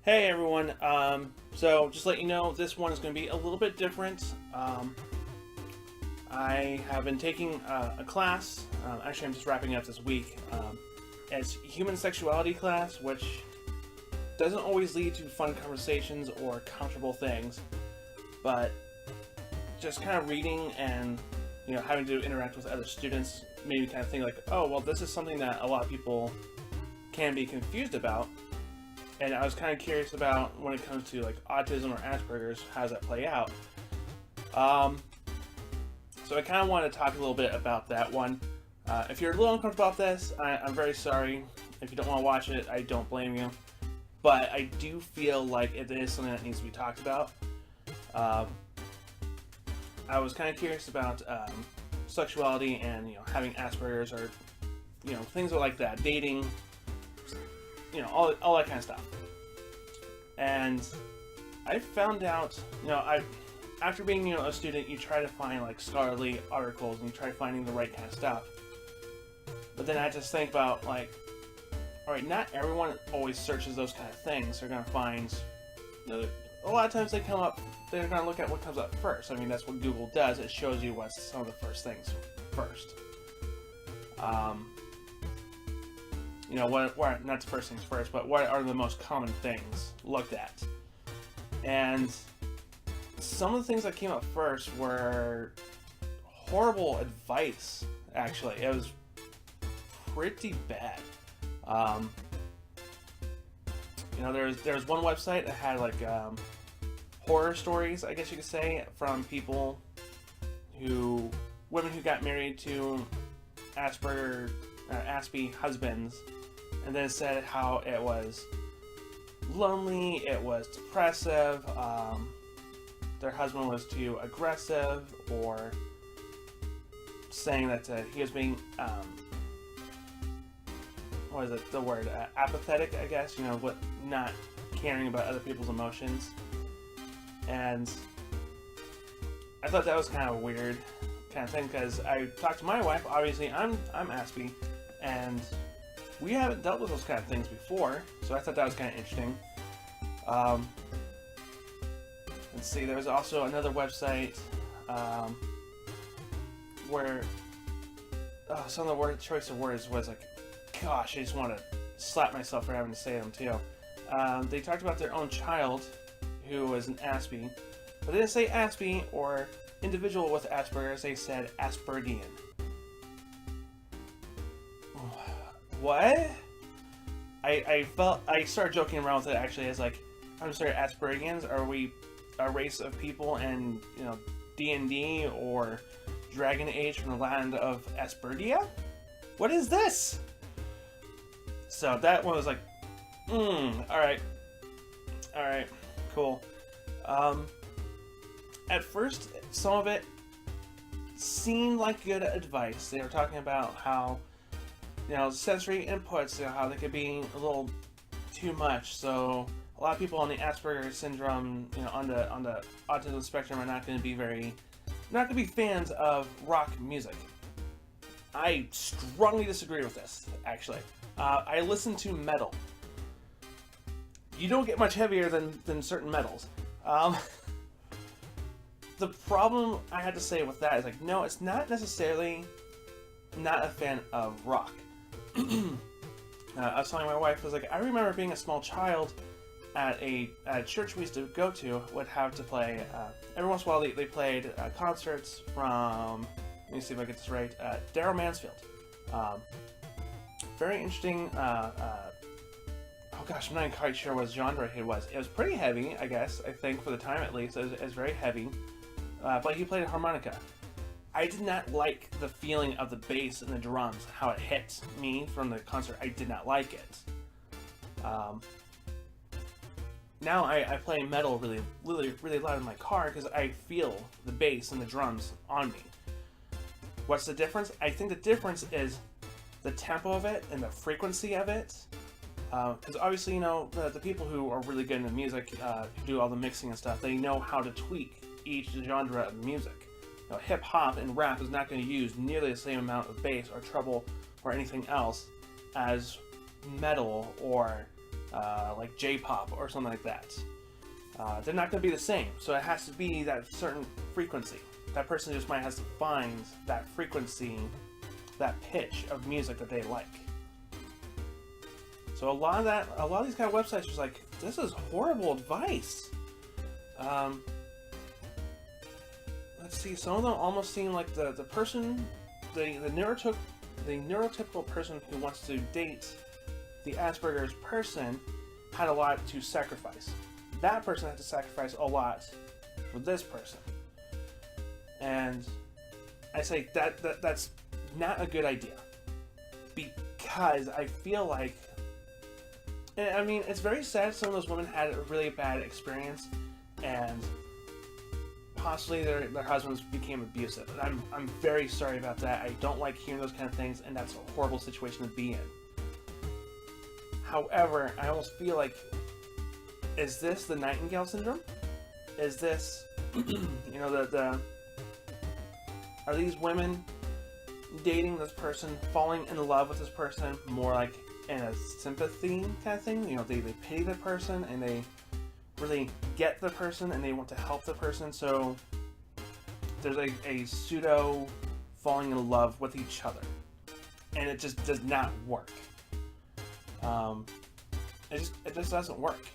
Hey everyone, so just to let you know, this one is going to be a little bit different. I have been taking a class, actually I'm just wrapping up this week. It's human sexuality class, which doesn't always lead to fun conversations or comfortable things, but just kind of reading and having to interact with other students made me kind of think like, oh well, this is something that a lot of people can be confused about. And I was kind of curious about when it comes to like autism or Asperger's, how does that play out? So I kind of want to talk a little bit about that one. If you're a little uncomfortable about this, I'm very sorry. If you don't want to watch it, I don't blame you. But I do feel like it is something that needs to be talked about. I was kind of curious about sexuality and having Asperger's or things like that, dating, all that kind of stuff. And I found out, after being, a student, you try to find like scholarly articles and you try finding the right kind of stuff. But then I just think about like, all right, not everyone always searches those kind of things. They're gonna find, a lot of times they're gonna look at what comes up first. I mean, that's what Google does. It shows you what's some of the first things first. What not the first things first, but what are the most common things looked at? And some of the things that came up first were horrible advice, actually. It was pretty bad. There's one website that had like horror stories, I guess you could say, from women who got married to Aspie husbands, and then said how it was lonely, it was depressive, their husband was too aggressive, or saying that he was being, what is it, the word, apathetic, I guess, not caring about other people's emotions. And I thought that was kind of a weird kind of thing, because I talked to my wife. Obviously I'm Aspie, and we haven't dealt with those kind of things before, so I thought that was kind of interesting. Let's see, there was also another website where some of the choice of words was like, gosh, I just want to slap myself for having to say them too. They talked about their own child who was an Aspie, but they didn't say Aspie or individual with Asperger's, they said Aspergian. What? I started joking around with it actually as like, I'm sorry, Aspergians, are we a race of people in, D&D or Dragon Age from the land of Aspergia? What is this? So that one was like, alright, cool. At first, some of it seemed like good advice. They were talking about how, sensory inputs, how they could be a little too much. So a lot of people on the Asperger's syndrome, on the autism spectrum, are not going to be fans of rock music. I strongly disagree with this, actually. I listen to metal. You don't get much heavier than certain metals. The problem I had to say with that is like, no, it's not necessarily not a fan of rock. I was telling my wife, I was like, I remember being a small child at a church we used to go to, would have to play, every once in a while they played concerts from, let me see if I get this right, Daryl Mansfield. Very interesting, oh gosh, I'm not quite sure what genre it was. It was pretty heavy, I guess, I think, for the time at least. It was very heavy, but he played a harmonica. I did not like the feeling of the bass and the drums, how it hit me from the concert. I did not like it. Now I play metal really loud in my car because I feel the bass and the drums on me. What's the difference? I think the difference is the tempo of it and the frequency of it. Because obviously, the people who are really good in the music, who do all the mixing and stuff, they know how to tweak each genre of music. Hip hop and rap is not going to use nearly the same amount of bass or treble or anything else as metal or like J-pop or something like that. They're not going to be the same, so it has to be that certain frequency. That person just might have to find that frequency, that pitch of music that they like. So a lot of these kind of websites are like, this is horrible advice. Let's see, some of them almost seem like the neurotypical person who wants to date the Asperger's person had a lot to sacrifice. That person had to sacrifice a lot for this person. And I say that's not a good idea. Because I feel like, I mean, it's very sad some of those women had a really bad experience and possibly their husbands became abusive. And I'm very sorry about that. I don't like hearing those kind of things, and that's a horrible situation to be in. However, I almost feel like, is this the Nightingale syndrome? Is this, you know, are these women dating this person, falling in love with this person more like in a sympathy kind of thing? You know, they pity the person and they really get the person and they want to help the person, so there's a pseudo falling in love with each other, and it just does not work. It just doesn't work.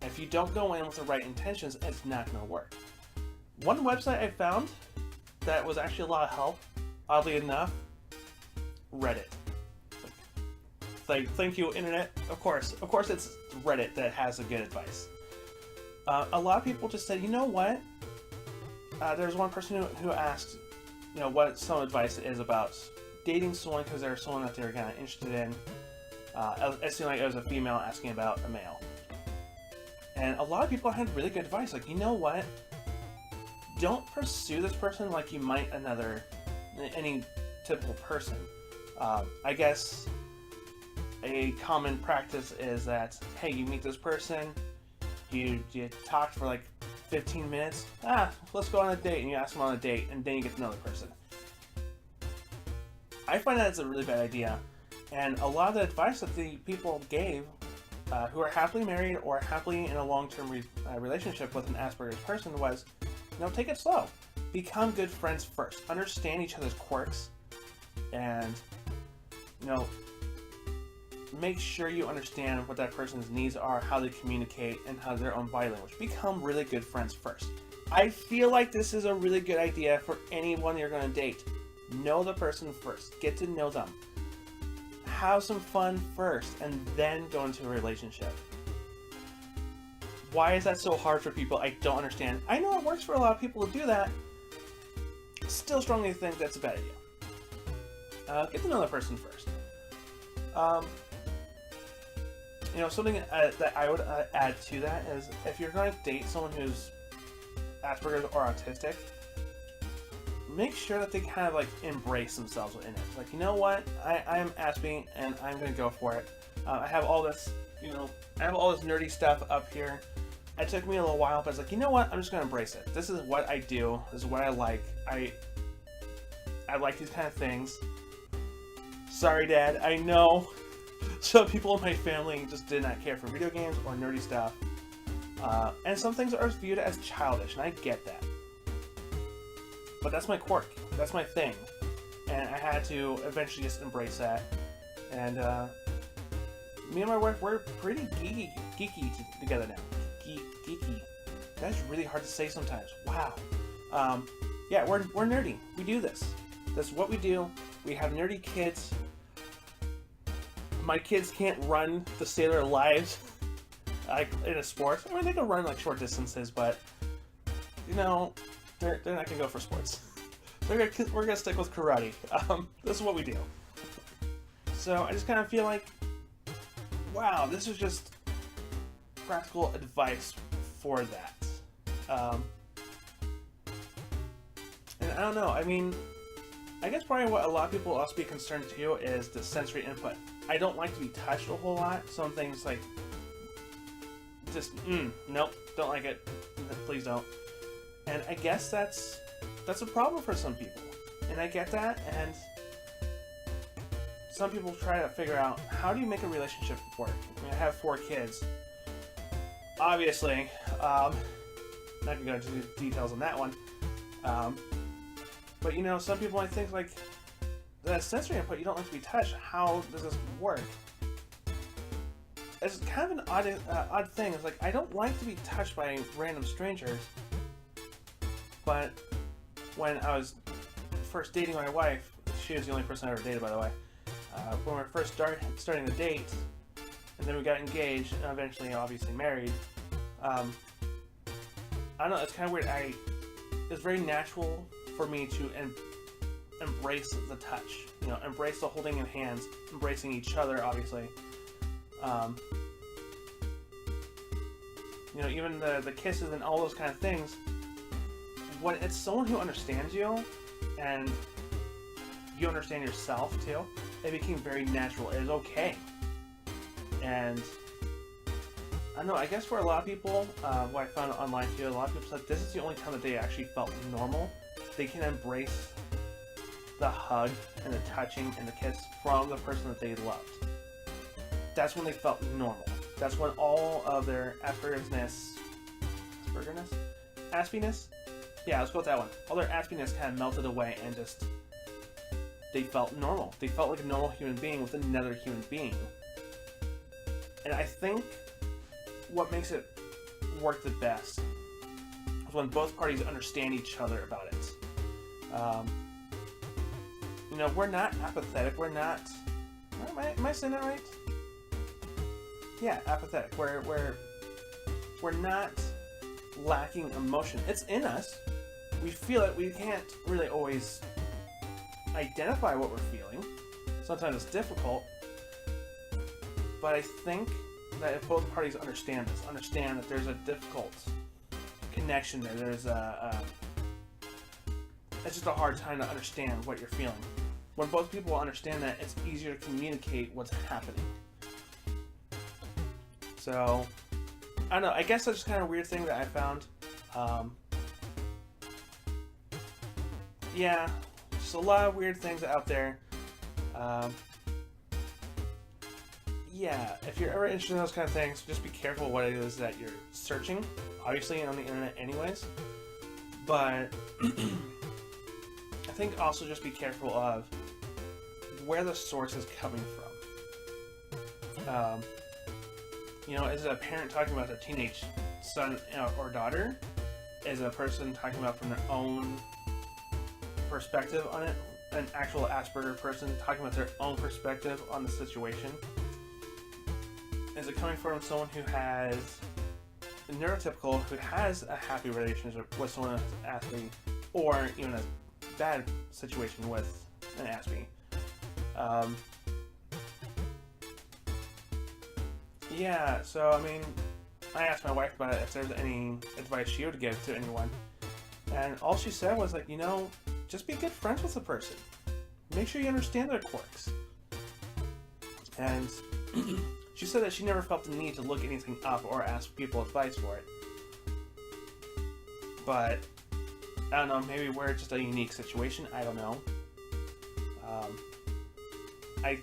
If you don't go in with the right intentions, it's not going to work. One website I found that was actually a lot of help, oddly enough, Reddit. Like, thank you, internet. Of course, it's Reddit that has the good advice. A lot of people just said, you know what? There's one person who asked, you know, what some advice is about dating someone because they're someone that they're kind of interested in. It seemed like it was a female asking about a male. And a lot of people had really good advice. Like, you know what? Don't pursue this person like you might any typical person. I guess a common practice is that, hey, you meet this person, you talk for like 15 minutes, let's go on a date, and you ask them on a date, and then you get to know the person. I find that it's a really bad idea, and a lot of the advice that the people gave who are happily married or happily in a long-term relationship with an Asperger's person was, you know, take it slow. Become good friends first. Understand each other's quirks, and, you know, make sure you understand what that person's needs are, how they communicate, and how their own body language. Become really good friends first. I feel like this is a really good idea for anyone you're going to date. Know the person first. Get to know them. Have some fun first, and then go into a relationship. Why is that so hard for people? I don't understand. I know it works for a lot of people to do that. Still strongly think that's a bad idea. Get to know the person first. You know, something that I would add to that is, if you're going to date someone who's Asperger's or autistic, make sure that they kind of like embrace themselves in it. Like, you know what? I am Aspie, and I'm going to go for it. I have all this, you know, I have all this nerdy stuff up here. It took me a little while, but I was like, you know what? I'm just going to embrace it. This is what I do. This is what I like. I like these kind of things. Sorry, Dad. I know some people in my family just did not care for video games or nerdy stuff. And some things are viewed as childish, and I get that. But that's my quirk. That's my thing. And I had to eventually just embrace that. And me and my wife, we're pretty geeky together now. Geeky. That's really hard to say sometimes. Wow. Yeah, we're nerdy. We do this. That's what we do. We have nerdy kids. My kids can't run to save their lives like in a sport. I mean, they can run like short distances, but you know, they're not gonna go for sports. We're gonna stick with karate. This is what we do. So I just kind of feel like, wow, this is just practical advice for that. And I don't know. I mean, I guess probably what a lot of people will also be concerned too is the sensory input. I don't like to be touched a whole lot. Some things like just nope, don't like it. Please don't. And I guess that's a problem for some people. And I get that, and some people try to figure out, how do you make a relationship work? I mean, I have 4 kids. Obviously, not gonna go into the details on that one. But you know, some people might think like, the sensory input, you don't like to be touched. How does this work? It's kind of an odd thing. It's like, I don't like to be touched by random strangers. But when I was first dating my wife, she was the only person I ever dated, by the way. When we were first starting the date, and then we got engaged, and eventually, obviously, married. I don't know. It's kind of weird. It's very natural for me to embrace the touch. You know, embrace the holding in hands, embracing each other, obviously. You know, even the kisses and all those kind of things. When it's someone who understands you, and you understand yourself too, it became very natural. It is okay. And I don't know, I guess for a lot of people, what I found online too, a lot of people said this is the only time that they actually felt normal. They can embrace the hug and the touching and the kiss from the person that they loved. That's when they felt normal. That's when all of their Aspie-ness? Yeah, let's go with that one. All their Aspie-ness kind of melted away and just, they felt normal. They felt like a normal human being with another human being. And I think what makes it work the best is when both parties understand each other about it. You know, we're not apathetic. We're not... Am I saying that right? Yeah, apathetic. We're not lacking emotion. It's in us. We feel it. We can't really always identify what we're feeling. Sometimes it's difficult. But I think that if both parties understand this, understand that there's a difficult connection there, there's it's just a hard time to understand what you're feeling. When both people understand that, it's easier to communicate what's happening. So, I don't know, I guess that's just kind of a weird thing that I found. Yeah, just a lot of weird things out there. Yeah, if you're ever interested in those kind of things, just be careful what it is that you're searching. Obviously on the internet anyways. But I think also just be careful of where the source is coming from. You know, is a parent talking about their teenage son or daughter? Is a person talking about from their own perspective on it? An actual Asperger person talking about their own perspective on the situation? Is it coming from someone who has a neurotypical, who has a happy relationship with someone with Aspie, or even a bad situation with an Aspie? Yeah, so I mean, I asked my wife about it, if there's any advice she would give to anyone, and all she said was like, you know, just be good friends with the person. Make sure you understand their quirks. And she said that she never felt the need to look anything up or ask people advice for it. But, I don't know, maybe we're just a unique situation, I don't know. I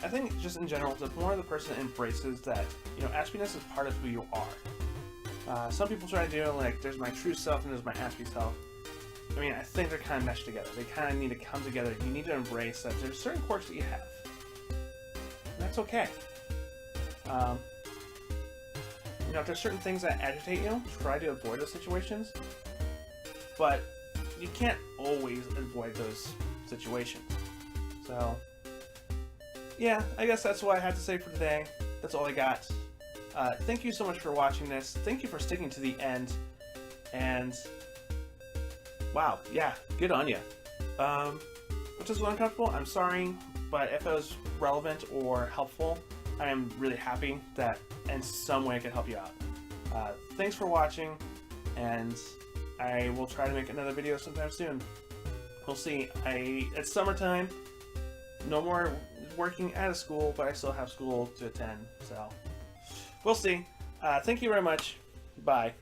think just in general, the more the person embraces that, you know, Aspie-ness is part of who you are. Some people try to do like, there's my true self and there's my Aspie self. I mean, I think they're kind of meshed together. They kind of need to come together. You need to embrace that there's certain quirks that you have. And that's okay. You know, if there's certain things that agitate you, try to avoid those situations. But you can't always avoid those situations. So, yeah, I guess that's what I had to say for today. That's all I got. Thank you so much for watching this. Thank you for sticking to the end. And, wow, yeah, good on you. Which is uncomfortable, I'm sorry, but if it was relevant or helpful, I am really happy that in some way I could help you out. Thanks for watching, and I will try to make another video sometime soon. We'll see. It's summertime. No more working out of school, but I still have school to attend, so we'll see. Thank you very much. Bye.